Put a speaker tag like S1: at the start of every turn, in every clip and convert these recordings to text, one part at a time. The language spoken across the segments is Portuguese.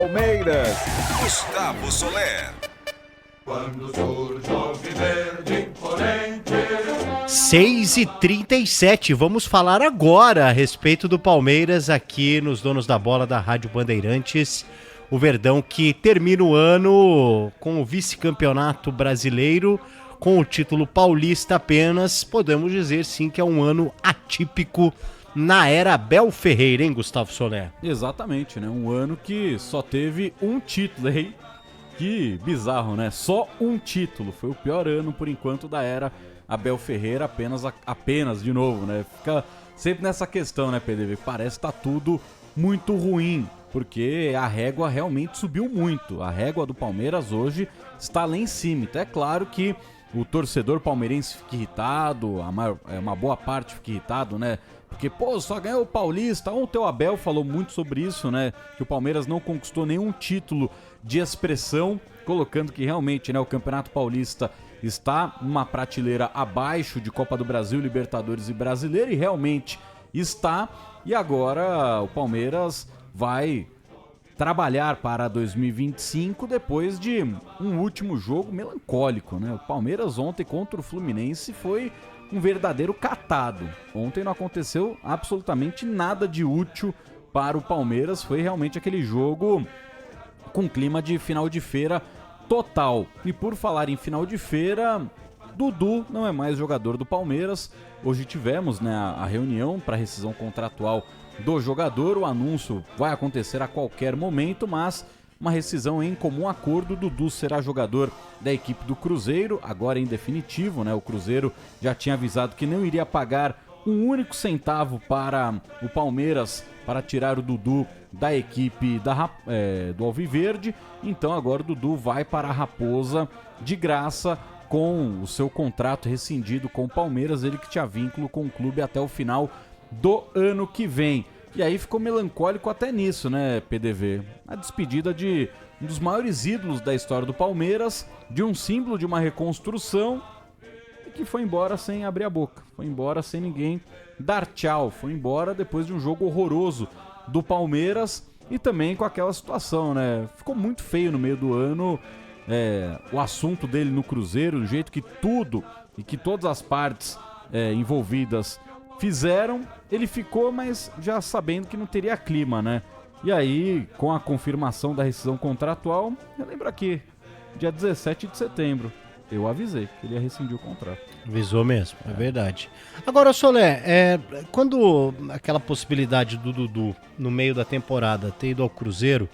S1: Palmeiras,
S2: Gustavo Soler.
S3: Quando surge o alviverde imponente.
S4: 6h37, vamos falar agora a respeito do Palmeiras aqui nos Donos da Bola da Rádio Bandeirantes. O Verdão que termina o ano com o vice-campeonato brasileiro, com o título paulista apenas. Podemos dizer sim que é um ano atípico na era Abel Ferreira, hein, Gustavo Soler?
S5: Exatamente, né? Um ano que só teve um título, hein? Que bizarro, né? Só um título. Foi o pior ano, por enquanto, da era Abel Ferreira, apenas de novo, né? Fica sempre nessa questão, né, PDV? Parece que tá tudo muito ruim, porque a régua realmente subiu muito. A régua do Palmeiras hoje está lá em cima. Então é claro que o torcedor palmeirense fica irritado, uma boa parte fica irritado, né? Porque, só ganhou o Paulista. Ontem o Abel falou muito sobre isso, né? Que o Palmeiras não conquistou nenhum título de expressão, colocando que realmente, né, o Campeonato Paulista está uma prateleira abaixo de Copa do Brasil, Libertadores e Brasileiro, e realmente está. E agora o Palmeiras vai trabalhar para 2025 depois de um último jogo melancólico, né? O Palmeiras ontem contra o Fluminense foi um verdadeiro catado. Ontem não aconteceu absolutamente nada de útil para o Palmeiras. Foi realmente aquele jogo com clima de final de feira total. E por falar em final de feira, Dudu não é mais jogador do Palmeiras. Hoje tivemos, né, a reunião para rescisão contratual do jogador. O anúncio vai acontecer a qualquer momento, mas uma rescisão em comum acordo. Dudu será jogador da equipe do Cruzeiro, agora em definitivo, né? O Cruzeiro já tinha avisado que não iria pagar um único centavo para o Palmeiras para tirar o Dudu da equipe do Alviverde. Então agora o Dudu vai para a Raposa de graça, com o seu contrato rescindido com o Palmeiras, ele que tinha vínculo com o clube até o final do ano que vem. E aí ficou melancólico até nisso, né, PDV? A despedida de um dos maiores ídolos da história do Palmeiras, de um símbolo de uma reconstrução, e que foi embora sem abrir a boca. Foi embora sem ninguém dar tchau. Foi embora depois de um jogo horroroso do Palmeiras e também com aquela situação, né? Ficou muito feio no meio do ano o assunto dele no Cruzeiro, do jeito que tudo e que todas as partes envolvidas fizeram. Ele ficou, mas já sabendo que não teria clima, né? E aí, com a confirmação da rescisão contratual, eu lembro aqui, dia 17 de setembro, eu avisei que ele ia rescindir o contrato.
S4: Avisou mesmo, é verdade. Agora, Soler, quando aquela possibilidade do Dudu, no meio da temporada, ter ido ao Cruzeiro,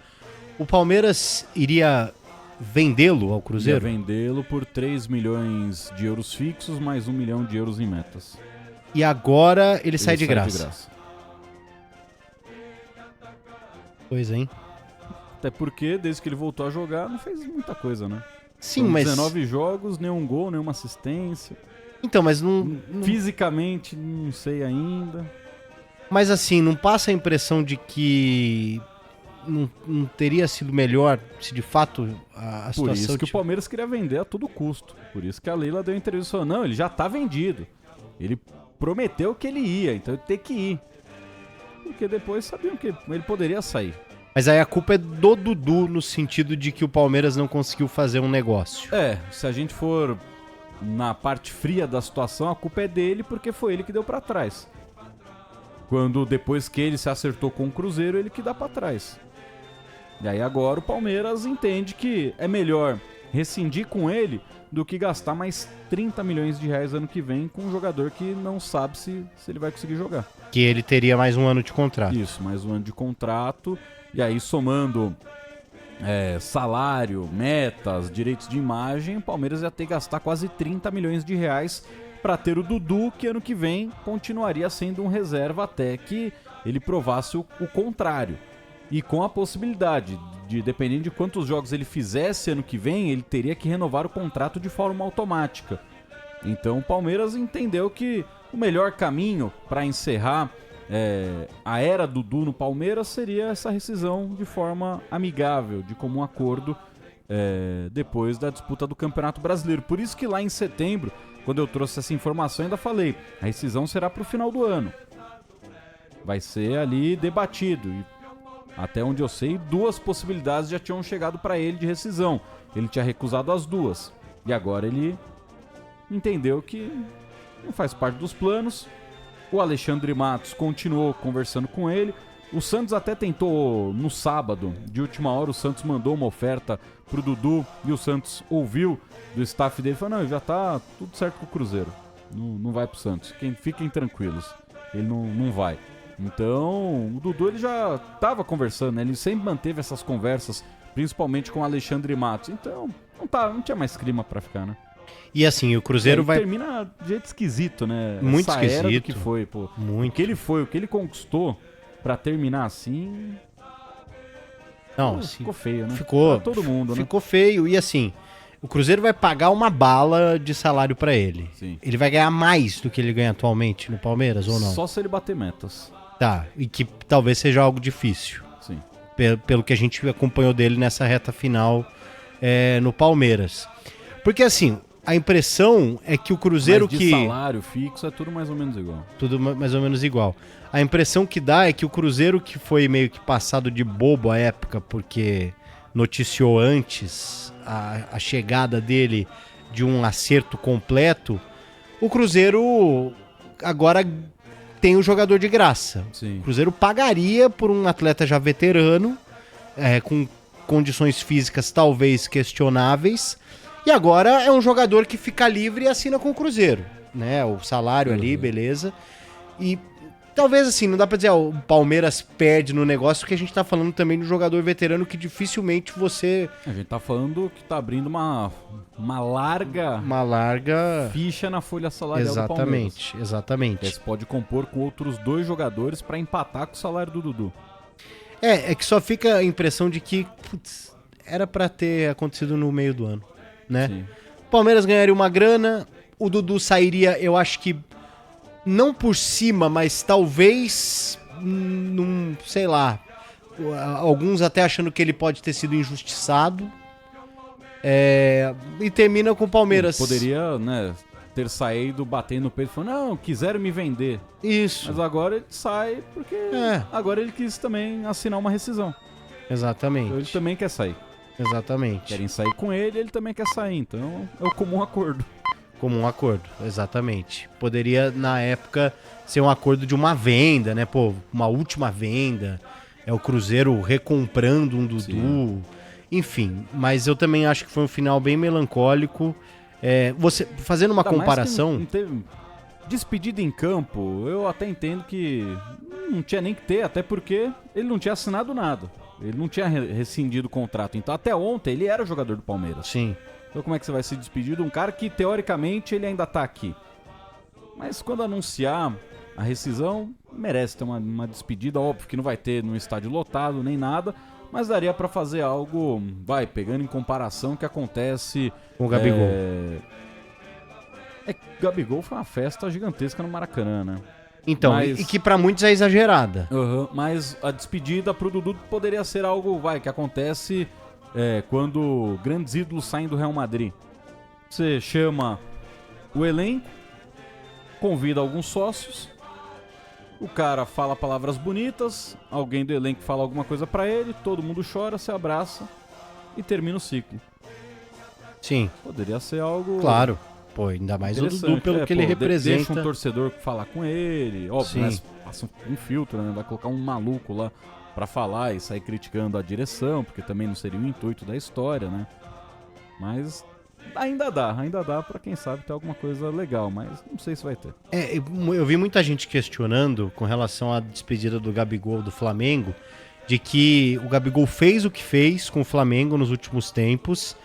S4: o Palmeiras iria vendê-lo ao Cruzeiro?
S5: Ia vendê-lo por 3 milhões de euros fixos, mais 1 milhão de euros em metas.
S4: E agora ele sai de graça. Pois, hein?
S5: Até porque, desde que ele voltou a jogar, não fez muita coisa, né?
S4: Sim,
S5: Foram
S4: mas
S5: 19 jogos, nenhum gol, nenhuma assistência.
S4: Então, mas não...
S5: Fisicamente, não sei ainda.
S4: Mas assim, não passa a impressão de que não teria sido melhor se de fato a situação...
S5: Por isso que o Palmeiras queria vender a todo custo. Por isso que a Leila deu entrevista e falou, não, ele já tá vendido. Ele prometeu que ele ia, então ele tem que ir. Porque depois sabiam que ele poderia sair.
S4: Mas aí a culpa é do Dudu, no sentido de que o Palmeiras não conseguiu fazer um negócio.
S5: Se a gente for na parte fria da situação, a culpa é dele, porque foi ele que deu pra trás. Quando depois que ele se acertou com o Cruzeiro, ele que dá pra trás. E aí agora o Palmeiras entende que é melhor rescindir com ele do que gastar mais 30 milhões de reais ano que vem com um jogador que não sabe se ele vai conseguir jogar.
S4: Que ele teria mais um ano de contrato.
S5: Isso, mais um ano de contrato. E aí somando salário, metas, direitos de imagem, o Palmeiras ia ter que gastar quase 30 milhões de reais para ter o Dudu, que ano que vem continuaria sendo um reserva até que ele provasse o contrário. E com a possibilidade de, dependendo de quantos jogos ele fizesse ano que vem, ele teria que renovar o contrato de forma automática. Então o Palmeiras entendeu que o melhor caminho para encerrar a era Dudu no Palmeiras seria essa rescisão de forma amigável, de comum acordo, depois da disputa do Campeonato Brasileiro. Por isso que lá em setembro, quando eu trouxe essa informação, ainda falei, a rescisão será para o final do ano. Vai ser ali debatido. E Até onde eu sei, 2 possibilidades já tinham chegado para ele de rescisão. Ele tinha recusado as 2. E agora ele entendeu que não faz parte dos planos. O Alexandre Matos continuou conversando com ele. O Santos até tentou no sábado, de última hora, o Santos mandou uma oferta pro Dudu e o Santos ouviu do staff dele e falou: não, já tá tudo certo com o Cruzeiro. Não vai pro Santos. Fiquem tranquilos. Ele não vai. Então, o Dudu ele já tava conversando, né? Ele sempre manteve essas conversas, principalmente com o Alexandre Matos. Então, não tinha mais clima pra ficar, né?
S4: E assim, o Cruzeiro vai...
S5: termina de jeito esquisito, né?
S4: Muito
S5: Essa era
S4: esquisito.
S5: do que foi, pô.
S4: Muito.
S5: O que ele conquistou pra terminar assim...
S4: Não,
S5: ficou feio, né?
S4: Ficou,
S5: Pra todo mundo, né?
S4: ficou feio. E assim, o Cruzeiro vai pagar uma bala de salário pra ele.
S5: Sim.
S4: Ele vai ganhar mais do que ele ganha atualmente no Palmeiras ou não?
S5: Só se ele bater metas.
S4: Tá, e que talvez seja algo difícil.
S5: Sim.
S4: Pelo que a gente acompanhou dele nessa reta final no Palmeiras. Porque assim, a impressão é que o Cruzeiro
S5: Mas de
S4: que...
S5: salário fixo é tudo mais ou menos igual.
S4: Tudo mais ou menos igual. A impressão que dá é que o Cruzeiro, que foi meio que passado de bobo à época, porque noticiou antes a chegada dele de um acerto completo, o Cruzeiro agora tem um jogador de graça.
S5: Sim.
S4: O Cruzeiro pagaria por um atleta já veterano, com condições físicas talvez questionáveis, e agora é um jogador que fica livre e assina com o Cruzeiro, né? O salário ali, beleza. E talvez assim, não dá pra dizer, o Palmeiras perde no negócio, porque a gente tá falando também de um jogador veterano que dificilmente você...
S5: A gente tá falando que tá abrindo uma larga ficha na folha salarial do Palmeiras.
S4: Exatamente.
S5: Você pode compor com outros 2 jogadores pra empatar com o salário do Dudu.
S4: É que só fica a impressão de que, putz, era pra ter acontecido no meio do ano, né?
S5: Sim.
S4: O Palmeiras ganharia uma grana, o Dudu sairia, eu acho que não por cima, mas talvez sei lá, alguns até achando que ele pode ter sido injustiçado, e termina com o Palmeiras.
S5: Poderia, né, ter saído batendo no peito e falando, não, quiseram me vender.
S4: Isso.
S5: Mas agora ele sai porque agora ele quis também assinar uma rescisão.
S4: Exatamente.
S5: Então ele também quer sair.
S4: Exatamente.
S5: Querem sair com ele, ele também quer sair. Então é o comum acordo.
S4: Comum acordo, exatamente. Poderia, na época, ser um acordo de uma venda, né? Pô, uma última venda. É o Cruzeiro recomprando um Dudu. Sim. Enfim, mas eu também acho que foi um final bem melancólico. Você fazendo uma comparação...
S5: Não teve despedida em campo, eu até entendo que não tinha nem que ter, até porque ele não tinha assinado nada. Ele não tinha rescindido o contrato. Então até ontem ele era jogador do Palmeiras.
S4: Sim.
S5: Então como é que você vai se despedir de um cara que teoricamente ele ainda tá aqui? Mas quando anunciar a rescisão, merece ter uma despedida. Óbvio que não vai ter no estádio lotado nem nada, mas daria pra fazer algo, pegando em comparação o que acontece
S4: com o Gabigol.
S5: Gabigol foi uma festa gigantesca no Maracanã, né?
S4: Então, e que pra muitos é exagerada.
S5: Mas a despedida pro Dudu poderia ser algo, que acontece quando grandes ídolos saem do Real Madrid. Você chama o elenco, convida alguns sócios, o cara fala palavras bonitas, alguém do elenco fala alguma coisa pra ele, todo mundo chora, se abraça e termina o ciclo.
S4: Sim.
S5: Poderia ser algo...
S4: Claro. Pô, ainda mais o Dudu pelo que ele representa.
S5: Deixa um torcedor falar com ele, óbvio, mas passa um filtro, né? Vai colocar um maluco lá pra falar e sair criticando a direção, porque também não seria o intuito da história, né? Mas ainda dá pra quem sabe ter alguma coisa legal, mas não sei se vai ter.
S4: Eu vi muita gente questionando com relação à despedida do Gabigol do Flamengo, de que o Gabigol fez o que fez com o Flamengo nos últimos tempos.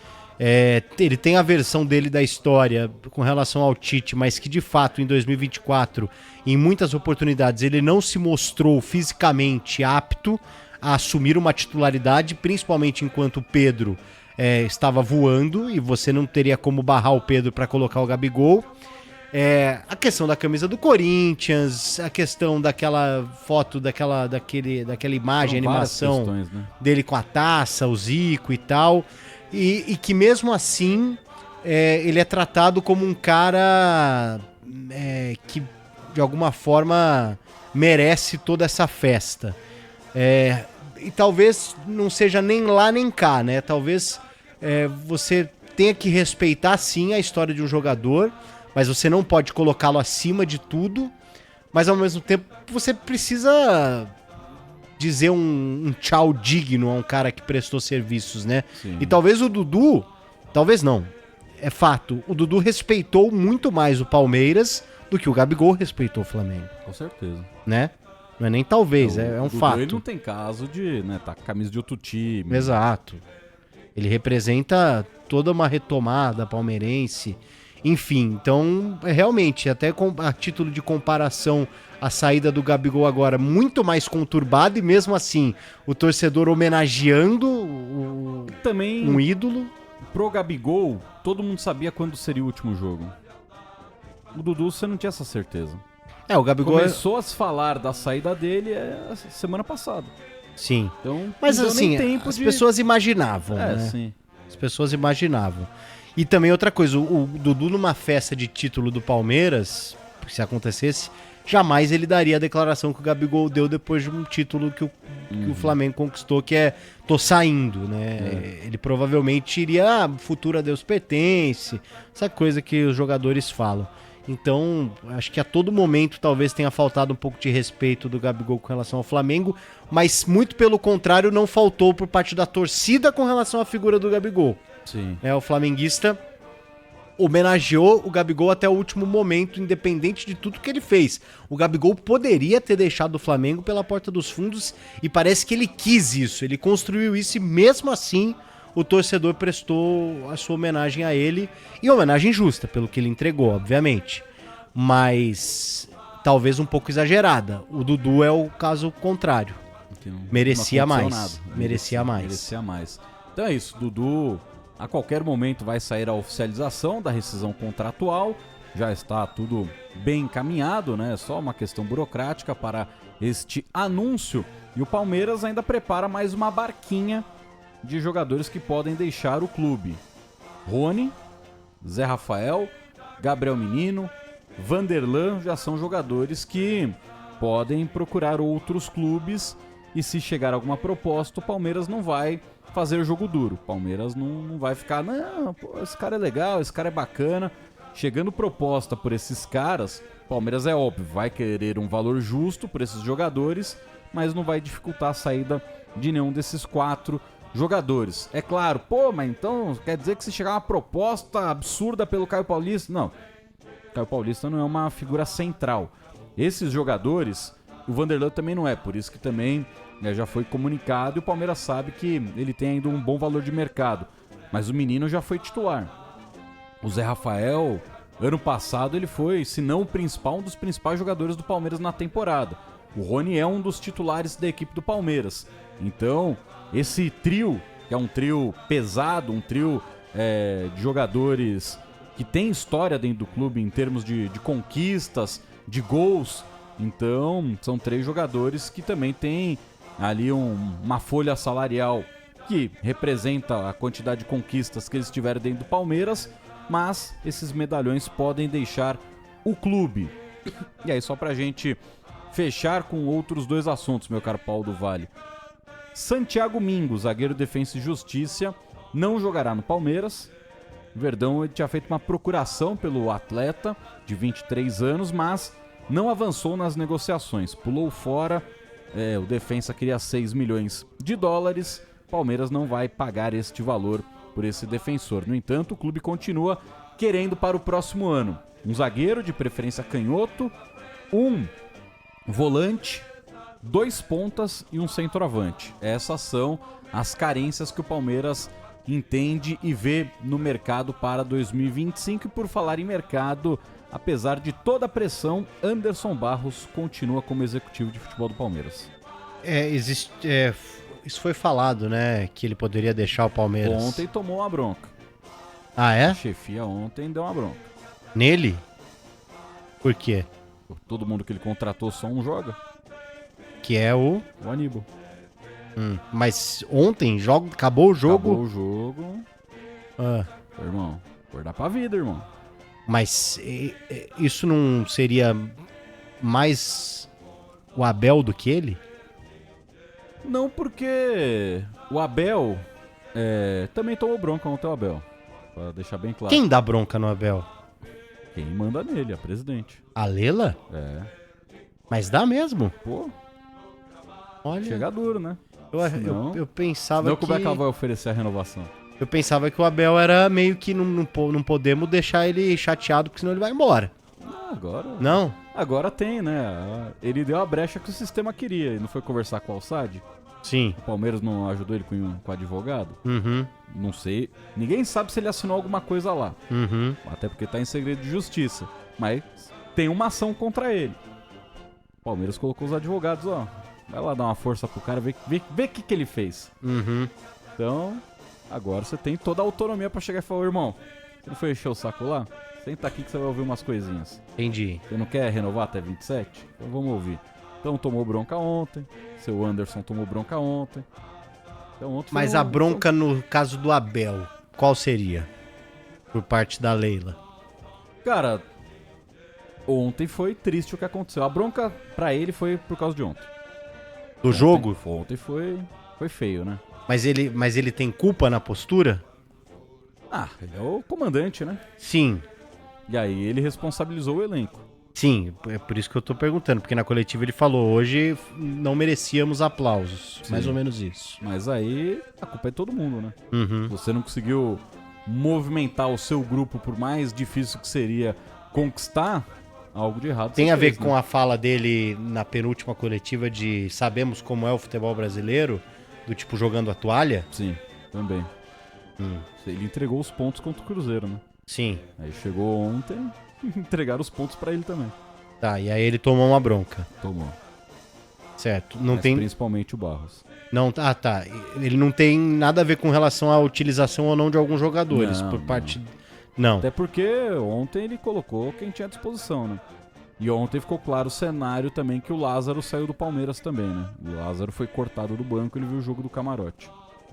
S4: Ele tem a versão dele da história com relação ao Tite, mas que de fato em 2024, em muitas oportunidades, ele não se mostrou fisicamente apto a assumir uma titularidade, principalmente enquanto o Pedro estava voando e você não teria como barrar o Pedro para colocar o Gabigol. A questão da camisa do Corinthians, a questão daquela foto, daquela imagem, animação
S5: questões, né?
S4: dele com a taça, o Zico e tal. E que mesmo assim ele é tratado como um cara que de alguma forma merece toda essa festa. e talvez não seja nem lá nem cá, né? Talvez você tenha que respeitar sim a história de um jogador, mas você não pode colocá-lo acima de tudo, mas ao mesmo tempo você precisa dizer um tchau digno a um cara que prestou serviços, né?
S5: Sim.
S4: E talvez o Dudu, talvez não, é fato, o Dudu respeitou muito mais o Palmeiras do que o Gabigol respeitou o Flamengo,
S5: Com certeza.
S4: né? Não é nem talvez, é um
S5: Dudu,
S4: fato.
S5: Ele não tem caso de, né, tá com a camisa de outro time.
S4: Exato. Ele representa toda uma retomada palmeirense. Enfim, então, realmente, até a título de comparação, a saída do Gabigol agora muito mais conturbada e mesmo assim, o torcedor homenageando
S5: Também,
S4: um ídolo.
S5: pro Gabigol, todo mundo sabia quando seria o último jogo. O Dudu, você não tinha essa certeza.
S4: O Gabigol
S5: Começou a se falar da saída dele semana passada.
S4: Sim.
S5: Então,
S4: Mas
S5: não deu nem
S4: assim,
S5: tempo
S4: as
S5: de...
S4: pessoas imaginavam,
S5: É,
S4: né?
S5: sim.
S4: As pessoas imaginavam. E também outra coisa, o Dudu numa festa de título do Palmeiras, se acontecesse, jamais ele daria a declaração que o Gabigol deu depois de um título que o Flamengo conquistou, que é tô saindo, né? Ele provavelmente iria, futuro a Deus pertence, essa coisa que os jogadores falam. Então, acho que a todo momento talvez tenha faltado um pouco de respeito do Gabigol com relação ao Flamengo, mas muito pelo contrário, não faltou por parte da torcida com relação à figura do Gabigol.
S5: Sim.
S4: O flamenguista homenageou o Gabigol até o último momento, independente de tudo que ele fez. O Gabigol poderia ter deixado o Flamengo pela porta dos fundos e parece que ele quis isso, ele construiu isso e mesmo assim o torcedor prestou a sua homenagem a ele, e homenagem justa, pelo que ele entregou, obviamente. Mas talvez um pouco exagerada. O Dudu é o caso contrário. Merecia
S5: Não aconteceu
S4: mais.
S5: nada.
S4: Merecia mais.
S5: Merecia mais. Então é isso, Dudu a qualquer momento vai sair a oficialização da rescisão contratual. Já está tudo bem encaminhado, né? Só uma questão burocrática para este anúncio. E o Palmeiras ainda prepara mais uma barquinha de jogadores que podem deixar o clube. Rony, Zé Rafael, Gabriel Menino, Vanderlan já são jogadores que podem procurar outros clubes e se chegar alguma proposta, o Palmeiras não vai fazer o jogo duro. O Palmeiras não vai ficar, não, pô, esse cara é legal, esse cara é bacana. Chegando proposta por esses caras, o Palmeiras é óbvio, vai querer um valor justo por esses jogadores, mas não vai dificultar a saída de nenhum desses 4 jogadores. É claro, pô, mas então quer dizer que se chegar uma proposta absurda pelo Caio Paulista? Não. O Caio Paulista não é uma figura central. Esses jogadores, o Vanderlan também não é, por isso que também já foi comunicado e o Palmeiras sabe que ele tem ainda um bom valor de mercado. Mas o menino já foi titular. O Zé Rafael, ano passado, ele foi, se não o principal, um dos principais jogadores do Palmeiras na temporada. O Rony é um dos titulares da equipe do Palmeiras. Então, esse trio, que é um trio pesado, um trio de jogadores que tem história dentro do clube em termos de conquistas, de gols. Então, são 3 jogadores que também têm ali uma folha salarial que representa a quantidade de conquistas que eles tiveram dentro do Palmeiras, mas esses medalhões podem deixar o clube. E aí, só pra gente fechar com outros 2 assuntos, meu caro Paulo do Vale. Santiago Mingo, zagueiro Defensa e Justiça, não jogará no Palmeiras. O Verdão tinha feito uma procuração pelo atleta de 23 anos, mas não avançou nas negociações. Pulou fora, o Defensa queria 6 milhões de dólares. Palmeiras não vai pagar este valor por esse defensor. No entanto, o clube continua querendo para o próximo ano um zagueiro, de preferência canhoto, um volante, 2 pontas e um centroavante. Essas são as carências que o Palmeiras entende e vê no mercado para 2025. E por falar em mercado, apesar de toda a pressão, Anderson Barros continua como executivo de futebol do Palmeiras.
S4: Isso foi falado, né? Que ele poderia deixar o Palmeiras.
S5: Ontem tomou uma bronca.
S4: Ah, é?
S5: A chefia ontem deu uma bronca.
S4: Nele? Por quê?
S5: Todo mundo que ele contratou só um joga.
S4: Que é o
S5: Aníbal.
S4: Mas ontem acabou o jogo.
S5: Acabou o jogo. Irmão, acordar pra vida, irmão.
S4: Mas isso não seria mais o Abel do que ele?
S5: Não, porque o Abel também tomou bronca ontem, o Abel. Pra deixar bem claro.
S4: Quem dá bronca no Abel?
S5: Quem manda nele, a presidente.
S4: A Lela?
S5: É.
S4: Mas dá mesmo?
S5: Pô,
S4: Olha,
S5: chega duro, né?
S4: eu pensava
S5: Não,
S4: que...
S5: como é que ela vai oferecer a renovação?
S4: Eu pensava que o Abel era meio que não podemos deixar ele chateado, porque senão ele vai embora.
S5: Agora...
S4: Não?
S5: Agora tem, né? Ele deu a brecha que o sistema queria. Ele não foi conversar com o Alçade?
S4: Sim.
S5: O Palmeiras não ajudou ele com o advogado?
S4: Uhum.
S5: Não sei. Ninguém sabe se ele assinou alguma coisa lá.
S4: Uhum.
S5: Até porque tá em segredo de justiça. Mas tem uma ação contra ele. O Palmeiras colocou os advogados, ó. Vai lá dar uma força pro cara, ver o que ele fez.
S4: Uhum.
S5: Então, agora você tem toda a autonomia pra chegar e falar, irmão, você não foi encher o saco lá? Senta aqui que você vai ouvir umas coisinhas.
S4: Entendi.
S5: Você não quer renovar até 27? Então vamos ouvir. Então tomou bronca ontem. Seu Anderson tomou bronca ontem. Então, ontem
S4: Mas a bronca no caso do Abel, qual seria? Por parte da Leila.
S5: Cara, ontem foi triste o que aconteceu. A bronca pra ele foi por causa de ontem.
S4: Do jogo?
S5: Ontem foi feio, né?
S4: Mas ele tem culpa na postura?
S5: Ah, ele é o comandante, né?
S4: Sim.
S5: E aí ele responsabilizou o elenco.
S4: Sim, é por isso que eu tô perguntando, porque na coletiva ele falou, hoje não merecíamos aplausos.
S5: Sim.
S4: Mais ou menos isso.
S5: Mas aí a culpa é de todo mundo, né?
S4: Uhum.
S5: Você não conseguiu movimentar o seu grupo, por mais difícil que seria conquistar, algo de errado.
S4: Tem a ver com a fala dele na penúltima coletiva de sabemos como é o futebol brasileiro, do tipo jogando a toalha?
S5: Sim, também. Ele entregou os pontos contra o Cruzeiro, né?
S4: Sim.
S5: Aí chegou ontem, entregaram os pontos pra ele também.
S4: Tá, e aí ele tomou uma bronca.
S5: Tomou.
S4: Certo. Não
S5: Mas
S4: tem.
S5: principalmente o Barros.
S4: Não, tá. Ele não tem nada a ver com relação à utilização ou não de alguns jogadores,
S5: Não,
S4: por
S5: não.
S4: parte. Não.
S5: Até porque ontem ele colocou quem tinha à disposição, né? E ontem ficou claro o cenário também que o Lázaro saiu do Palmeiras também, né? O Lázaro foi cortado do banco, ele viu o jogo do camarote.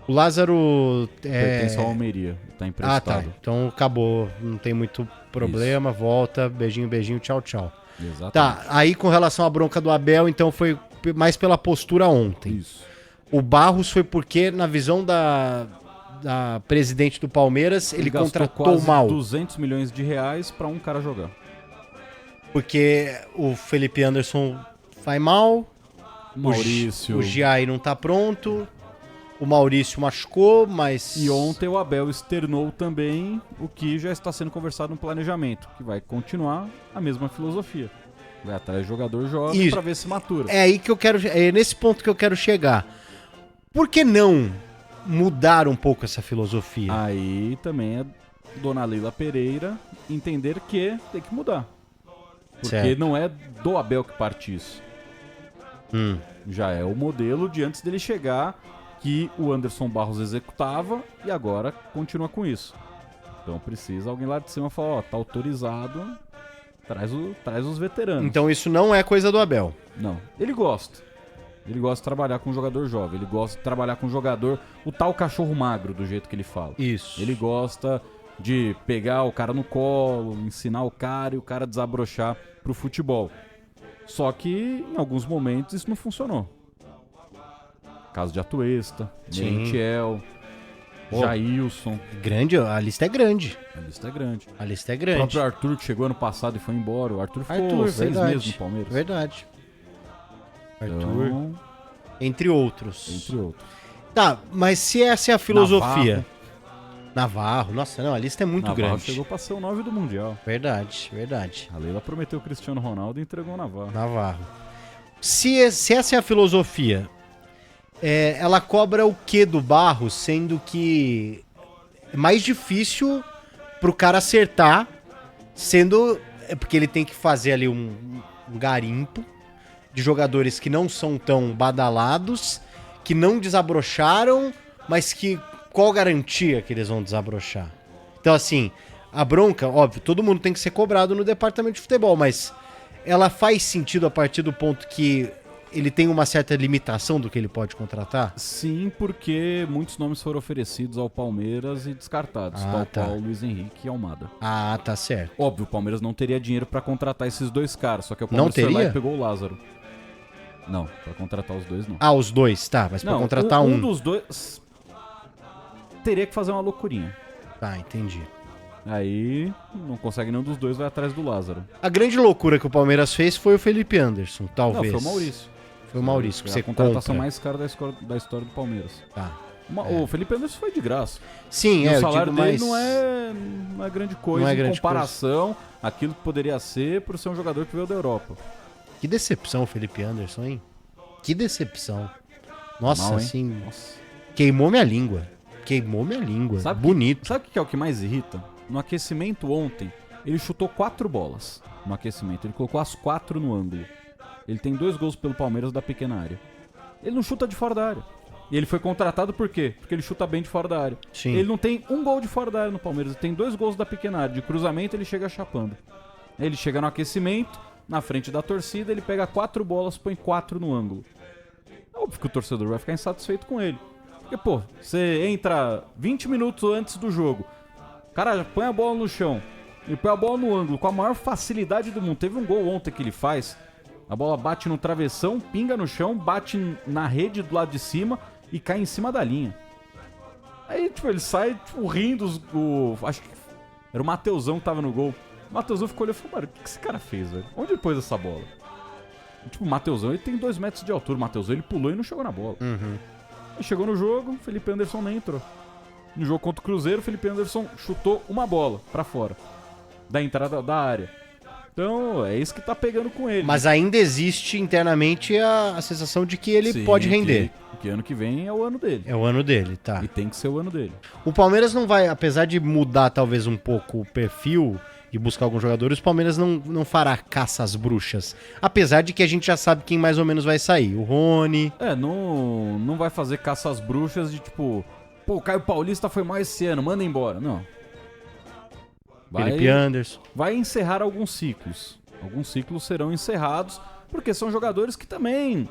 S4: O Lázaro.
S5: Pertence ao Almeria, tá
S4: Ah,
S5: emprestado.
S4: tá. Então acabou. Não tem muito problema. Volta. Beijinho, beijinho. Tchau, tchau.
S5: Exatamente.
S4: Tá. Aí com relação à bronca do Abel, então foi mais pela postura ontem.
S5: Isso.
S4: O Barros foi porque, na visão da presidente do Palmeiras, ele
S5: gastou
S4: contratou
S5: quase
S4: mal.
S5: 200 milhões de reais pra um cara jogar.
S4: Porque o Felipe Anderson vai mal.
S5: Maurício.
S4: O Giai não tá pronto. O Maurício machucou, mas.
S5: E ontem o Abel externou também o que já está sendo conversado no planejamento, que vai continuar a mesma filosofia. Vai atrás de jogador jovem
S4: Isso.
S5: pra ver se matura.
S4: É aí que eu quero. É nesse ponto que eu quero chegar. Por que não mudar um pouco essa filosofia?
S5: Aí também é Dona Leila Pereira entender que tem que mudar. Porque
S4: Certo.
S5: não é do Abel que parte isso. Já é o modelo de antes dele chegar que o Anderson Barros executava e agora continua com isso. Então precisa alguém lá de cima falar, ó, tá autorizado, traz os veteranos.
S4: Então isso não é coisa do Abel.
S5: Não, ele gosta. Ele gosta de trabalhar com um jogador jovem, ele gosta de trabalhar com um jogador, o tal cachorro magro, do jeito que ele fala.
S4: Isso.
S5: Ele gosta de pegar o cara no colo, ensinar o cara e o cara desabrochar pro futebol. Só que em alguns momentos isso não funcionou. Caso de Atuesta,
S4: Sim.
S5: Merentiel,
S4: Pô.
S5: Jailson.
S4: Grande, a lista é grande.
S5: A lista é grande.
S4: A lista é
S5: O
S4: grande.
S5: próprio Arthur, que chegou ano passado e foi embora. O Arthur ficou
S4: Arthur,
S5: 6
S4: verdade.
S5: meses no Palmeiras.
S4: Verdade. Arthur,
S5: Então,
S4: entre outros.
S5: entre outros.
S4: Tá, mas se essa é a filosofia. Navarro. Nossa, não, a lista é muito
S5: Navarro
S4: grande.
S5: chegou pra ser o 9 do Mundial.
S4: Verdade, verdade.
S5: A Leila prometeu o Cristiano Ronaldo e entregou o Navarro.
S4: Navarro. Se essa é a filosofia, ela cobra o que do Barros, sendo que é mais difícil pro cara acertar, porque ele tem que fazer ali um garimpo de jogadores que não são tão badalados, que não desabrocharam, mas que qual garantia que eles vão desabrochar? Então, assim, a bronca, óbvio, todo mundo tem que ser cobrado no departamento de futebol, mas ela faz sentido a partir do ponto que ele tem uma certa limitação do que ele pode contratar?
S5: Sim, porque muitos nomes foram oferecidos ao Palmeiras e descartados,
S4: Ah,
S5: tal
S4: tá.
S5: qual Luiz Henrique e Almada.
S4: Ah, tá certo.
S5: Óbvio, o Palmeiras não teria dinheiro pra contratar esses dois caras, só que o
S4: Não
S5: Palmeiras foi lá
S4: teria?
S5: e pegou o Lázaro. Não, pra contratar os dois não.
S4: Ah, os dois, tá. Mas pra
S5: Não,
S4: contratar
S5: um dos dois teria que fazer uma loucurinha.
S4: Tá, entendi.
S5: Aí não consegue nenhum dos dois, vai atrás do Lázaro.
S4: A grande loucura que o Palmeiras fez foi o Felipe Anderson, talvez.
S5: Não, foi o Maurício.
S4: Foi o Maurício, que
S5: Foi
S4: você
S5: a contratação
S4: compra.
S5: mais cara da história do Palmeiras.
S4: Tá.
S5: O Felipe Anderson foi de graça.
S4: Sim,
S5: E o
S4: eu
S5: salário
S4: digo
S5: dele
S4: mais...
S5: não é grande coisa
S4: Não é
S5: em
S4: grande
S5: comparação àquilo que poderia ser por ser um jogador que veio da Europa.
S4: Que decepção o Felipe Anderson, hein? Que decepção. Nossa,
S5: Mal, hein?
S4: assim,
S5: Nossa.
S4: queimou minha língua. Queimou minha língua. Bonito.
S5: Sabe o que é o que mais irrita? No aquecimento ontem, ele chutou 4 bolas no aquecimento. Ele colocou as 4 no ângulo. Ele tem 2 gols pelo Palmeiras da pequena área. Ele não chuta de fora da área. E ele foi contratado por quê? Porque ele chuta bem de fora da área.
S4: Sim.
S5: Ele não tem um gol de fora da área no Palmeiras. Ele tem 2 gols da pequena área. De cruzamento, ele chega chapando. Ele chega no aquecimento, na frente da torcida, ele pega 4 bolas, põe 4 no ângulo. É óbvio que o torcedor vai ficar insatisfeito com ele. Porque, pô, você entra 20 minutos antes do jogo, cara, põe a bola no chão, ele põe a bola no ângulo com a maior facilidade do mundo. Teve um gol ontem que ele faz, a bola bate no travessão, pinga no chão, bate na rede do lado de cima e cai em cima da linha. Aí, tipo, ele sai, tipo, rindo, acho que era o Mateusão que tava no gol. O Mateusão ficou olhando e falou, mano, o que esse cara fez, velho? Onde ele pôs essa bola? E, tipo, o Mateusão, ele tem 2 metros de altura, o Mateusão, ele pulou e não chegou na bola. Aí chegou no jogo, o Felipe Anderson nem entrou. No jogo contra o Cruzeiro, o Felipe Anderson chutou uma bola pra fora da entrada da área. Então, é isso que tá pegando com ele.
S4: Mas ainda existe internamente a sensação de que ele pode render.
S5: Que ano que vem é o ano dele.
S4: É o ano dele, tá.
S5: E tem que ser o ano dele.
S4: O Palmeiras não vai, apesar de mudar talvez um pouco o perfil e buscar alguns jogadores, o Palmeiras não fará caça às bruxas. Apesar de que a gente já sabe quem mais ou menos vai sair. O Rony.
S5: Não vai fazer caça às bruxas de tipo, pô, o Caio Paulista foi mal esse ano, manda embora. Não.
S4: Felipe Anderson.
S5: Vai encerrar alguns ciclos. Alguns ciclos serão encerrados, porque são jogadores que também...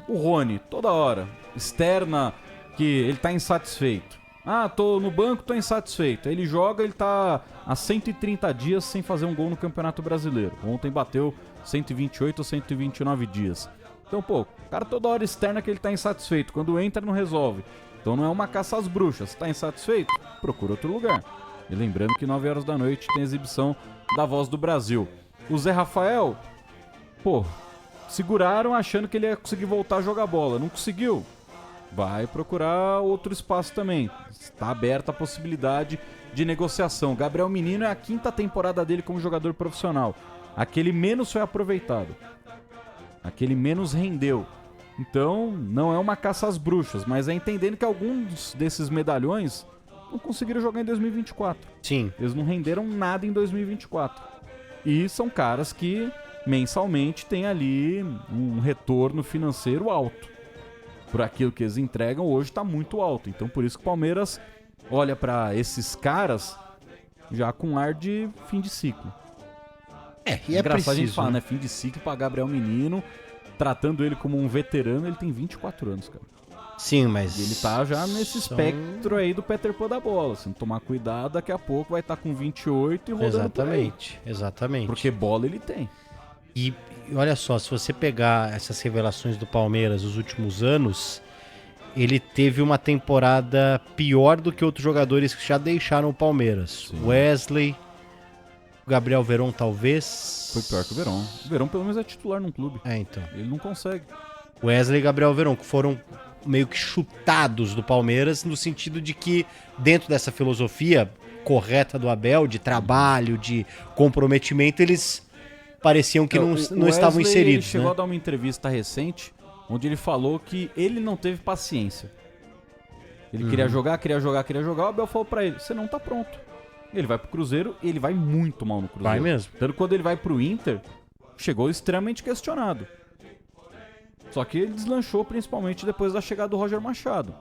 S5: o Rony, toda hora, externa que ele tá insatisfeito. Ah, tô no banco, tô insatisfeito. Aí ele joga, ele tá há 130 dias sem fazer um gol no Campeonato Brasileiro. Ontem bateu 128 ou 129 dias. Então, pô, o cara toda hora externa que ele tá insatisfeito. Quando entra, não resolve. Então não é uma caça às bruxas. Tá insatisfeito? Procura outro lugar. E lembrando que 9 horas da noite tem exibição da Voz do Brasil. O Zé Rafael, pô, seguraram achando que ele ia conseguir voltar a jogar bola. Não conseguiu. Vai procurar outro espaço também. Está aberta a possibilidade de negociação. Gabriel Menino é a 5ª temporada dele como jogador profissional. Aquele menos foi aproveitado. Aquele menos rendeu. Então, não é uma caça às bruxas, mas é entendendo que alguns desses medalhões não conseguiram jogar em 2024.
S4: Sim.
S5: Eles não renderam nada em 2024. E são caras que mensalmente têm ali um retorno financeiro alto. Por aquilo que eles entregam, hoje está muito alto. Então por isso que o Palmeiras olha para esses caras já com ar de fim de ciclo.
S4: E é
S5: engraçado
S4: preciso,
S5: a gente falar,
S4: né?
S5: né? Fim de ciclo para Gabriel Menino, tratando ele como um veterano, ele tem 24 anos, cara.
S4: Sim, mas...
S5: E ele tá já nesse espectro aí do Peter Pan da bola. Se não tomar cuidado, daqui a pouco vai estar com 28 e rodando por aí.
S4: Exatamente.
S5: Porque bola ele tem.
S4: E olha só, se você pegar essas revelações do Palmeiras nos últimos anos, ele teve uma temporada pior do que outros jogadores que já deixaram o Palmeiras.
S5: Sim.
S4: Wesley, Gabriel Veron talvez...
S5: Foi pior que o Veron. O Veron pelo menos é titular num clube.
S4: Então.
S5: Ele não consegue.
S4: Wesley e Gabriel Veron, que foram meio que chutados do Palmeiras, no sentido de que, dentro dessa filosofia correta do Abel, de trabalho, de comprometimento, eles pareciam que não estavam inseridos.
S5: Ele chegou a dar uma entrevista recente, onde ele falou que ele não teve paciência. Ele queria jogar, o Abel falou pra ele, você não tá pronto. Ele vai pro Cruzeiro e ele vai muito mal no Cruzeiro.
S4: Vai mesmo.
S5: Tanto que quando ele vai pro Inter, chegou extremamente questionado. Só que ele deslanchou principalmente depois da chegada do Roger Machado.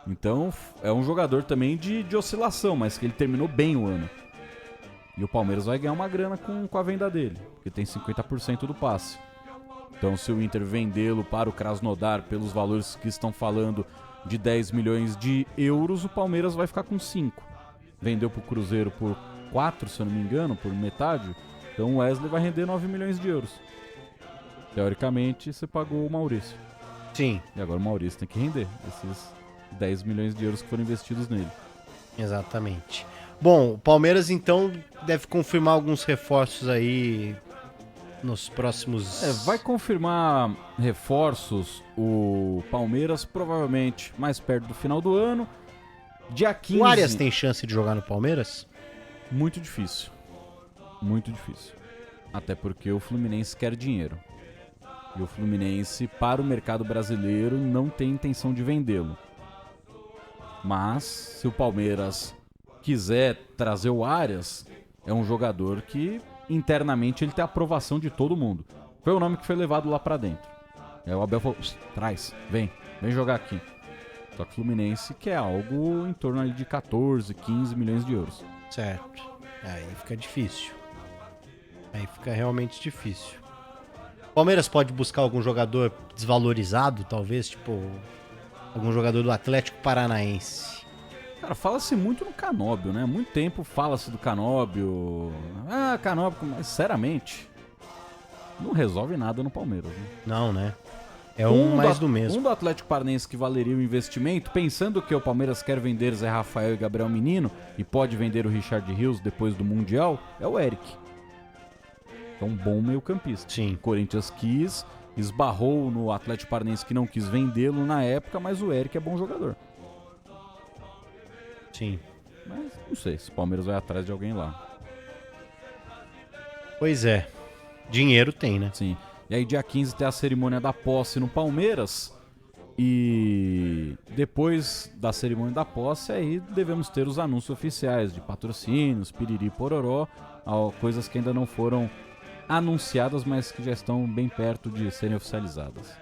S5: Então é um jogador também de oscilação, mas que ele terminou bem o ano. E o Palmeiras vai ganhar uma grana com a venda dele, porque tem 50% do passe. Então se o Inter vendê-lo para o Krasnodar pelos valores que estão falando de 10 milhões de euros, o Palmeiras vai ficar com 5. Vendeu para o Cruzeiro por 4, se eu não me engano, por metade. Então o Wesley vai render 9 milhões de euros. Teoricamente, você pagou o Maurício.
S4: Sim,
S5: E agora o Maurício tem que render esses 10 milhões de euros que foram investidos nele.
S4: exatamente. Bom, o Palmeiras então deve confirmar alguns reforços aí nos próximos...
S5: Vai confirmar reforços o Palmeiras provavelmente mais perto do final do ano. Dia 15...
S4: O Arias tem chance de jogar no Palmeiras?
S5: Muito difícil. Muito difícil. Até porque o Fluminense quer dinheiro. E o Fluminense, para o mercado brasileiro, não tem intenção de vendê-lo. Mas, se o Palmeiras quiser trazer o Arias, é um jogador que, internamente, ele tem a aprovação de todo mundo. Foi o nome que foi levado lá pra dentro. Aí o Abel falou, traz, vem jogar aqui. Só que o Fluminense quer algo em torno ali de 14, 15 milhões de euros.
S4: Certo. Aí fica difícil. Aí fica realmente difícil. O Palmeiras pode buscar algum jogador desvalorizado, talvez, tipo algum jogador do Atlético Paranaense.
S5: Cara, fala-se muito no Canóbio, né? Há muito tempo fala-se do Canóbio. Ah, Canóbio, mas sinceramente, não resolve nada no Palmeiras, né?
S4: Não, né? É mais do mesmo.
S5: Um do Atlético Paranaense que valeria o investimento, pensando que o Palmeiras quer vender Zé Rafael e Gabriel Menino e pode vender o Richard Rios depois do Mundial, é o Eric. É um bom meio-campista.
S4: Sim.
S5: O Corinthians quis, esbarrou no Atlético Paranaense que não quis vendê-lo na época, mas o Eric é bom jogador.
S4: Sim.
S5: Mas não sei se o Palmeiras vai atrás de alguém lá.
S4: Pois é. Dinheiro tem, né?
S5: Sim. E aí dia 15 tem a cerimônia da posse no Palmeiras. E depois da cerimônia da posse, aí devemos ter os anúncios oficiais de patrocínios, piriri pororó, coisas que ainda não foram anunciadas, mas que já estão bem perto de serem oficializadas.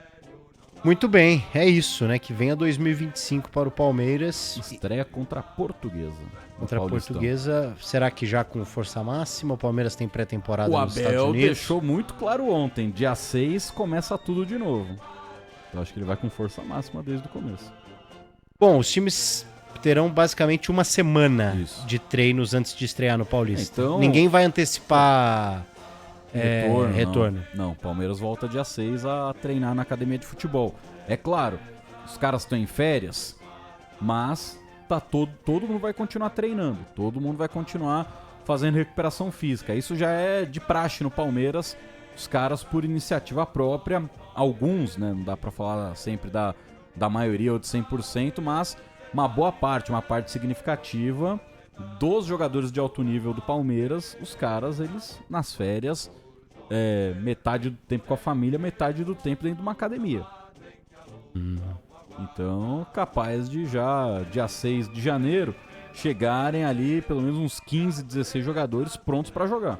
S4: Muito bem, é isso, né? Que venha 2025 para o Palmeiras.
S5: Estreia contra a Portuguesa.
S4: Contra a Portuguesa, será que já com força máxima? O Palmeiras tem pré-temporada
S5: O
S4: nos Estados
S5: Abel
S4: Unidos?
S5: deixou muito claro ontem, dia 6 começa tudo de novo. Eu acho que ele vai com força máxima desde o começo.
S4: Bom, os times terão basicamente uma semana
S5: Isso.
S4: de treinos antes de estrear no Paulista.
S5: Então-
S4: Ninguém vai antecipar
S5: Retorno.
S4: retorno.
S5: Não, o Palmeiras volta dia 6 a treinar na academia de futebol. É claro, os caras estão em férias, mas tá todo mundo vai continuar treinando. Todo mundo vai continuar fazendo recuperação física. Isso já é de praxe no Palmeiras. Os caras, por iniciativa própria, alguns, né? Não dá pra falar sempre da maioria ou de 100%, mas uma boa parte, uma parte significativa dos jogadores de alto nível do Palmeiras, os caras, eles nas férias, metade do tempo com a família, metade do tempo dentro de uma academia. Então, capaz de já, dia 6 de janeiro, chegarem ali pelo menos uns 15, 16 jogadores prontos pra jogar.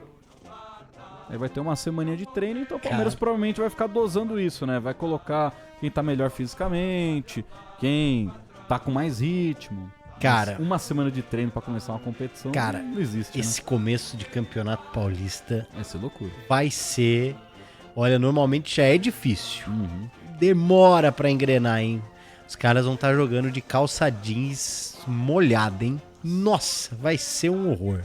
S5: Aí vai ter uma semaninha de treino, então o Palmeiras provavelmente vai ficar dosando isso, né? Vai colocar quem tá melhor fisicamente, quem tá com mais ritmo.
S4: Cara,
S5: Mas uma semana de treino pra começar uma competição
S4: cara,
S5: não existe,
S4: esse começo de campeonato paulista
S5: né? Vai ser loucura.
S4: vai ser... Olha, normalmente já é difícil.
S5: Uhum.
S4: Demora pra engrenar, hein? Os caras vão estar jogando de calça jeans molhada, hein? Nossa, vai ser um horror.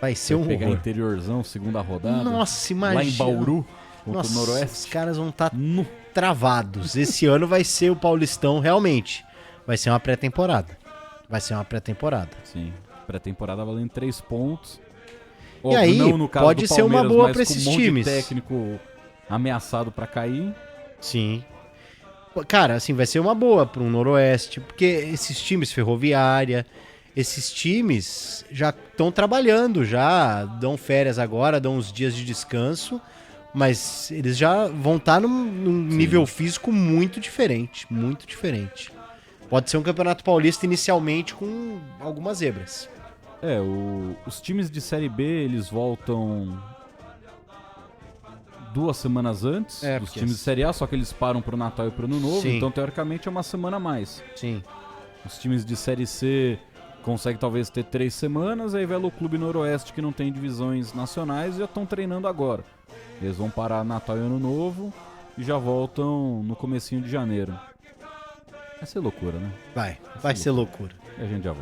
S4: Vai ser um
S5: Pegar
S4: horror.
S5: interiorzão, segunda rodada.
S4: Nossa, imagina.
S5: Lá em Bauru, contra
S4: Nossa,
S5: o
S4: os
S5: Noroeste.
S4: caras vão estar
S5: Nu.
S4: travados. Esse ano vai ser o Paulistão, realmente. Vai ser uma pré-temporada. Vai ser uma pré-temporada.
S5: Sim, pré-temporada valendo 3 pontos.
S4: E aí,
S5: não no caso
S4: pode
S5: do
S4: ser uma
S5: Palmeiras,
S4: boa
S5: mas
S4: pra
S5: com
S4: esses
S5: um monte
S4: times.
S5: de técnico ameaçado pra cair.
S4: Sim. Cara, assim, vai ser uma boa para um Noroeste, porque esses times, Ferroviária, esses times já estão trabalhando, já dão férias agora, dão uns dias de descanso, mas eles já vão estar num nível físico muito diferente, muito diferente. Pode ser um Campeonato Paulista inicialmente com algumas zebras.
S5: Os times de Série B, eles voltam 2 semanas antes dos
S4: porque
S5: times de Série A, só que eles param pro Natal e pro Ano Novo,
S4: Sim.
S5: então teoricamente é uma semana a mais.
S4: Sim.
S5: Os times de Série C conseguem talvez ter 3 semanas, aí Velo Clube Noroeste, que não tem divisões nacionais, já estão treinando agora. Eles vão parar Natal e Ano Novo e já voltam no comecinho de janeiro. Vai ser loucura, né?
S4: Vai ser loucura.
S5: E a gente já volta.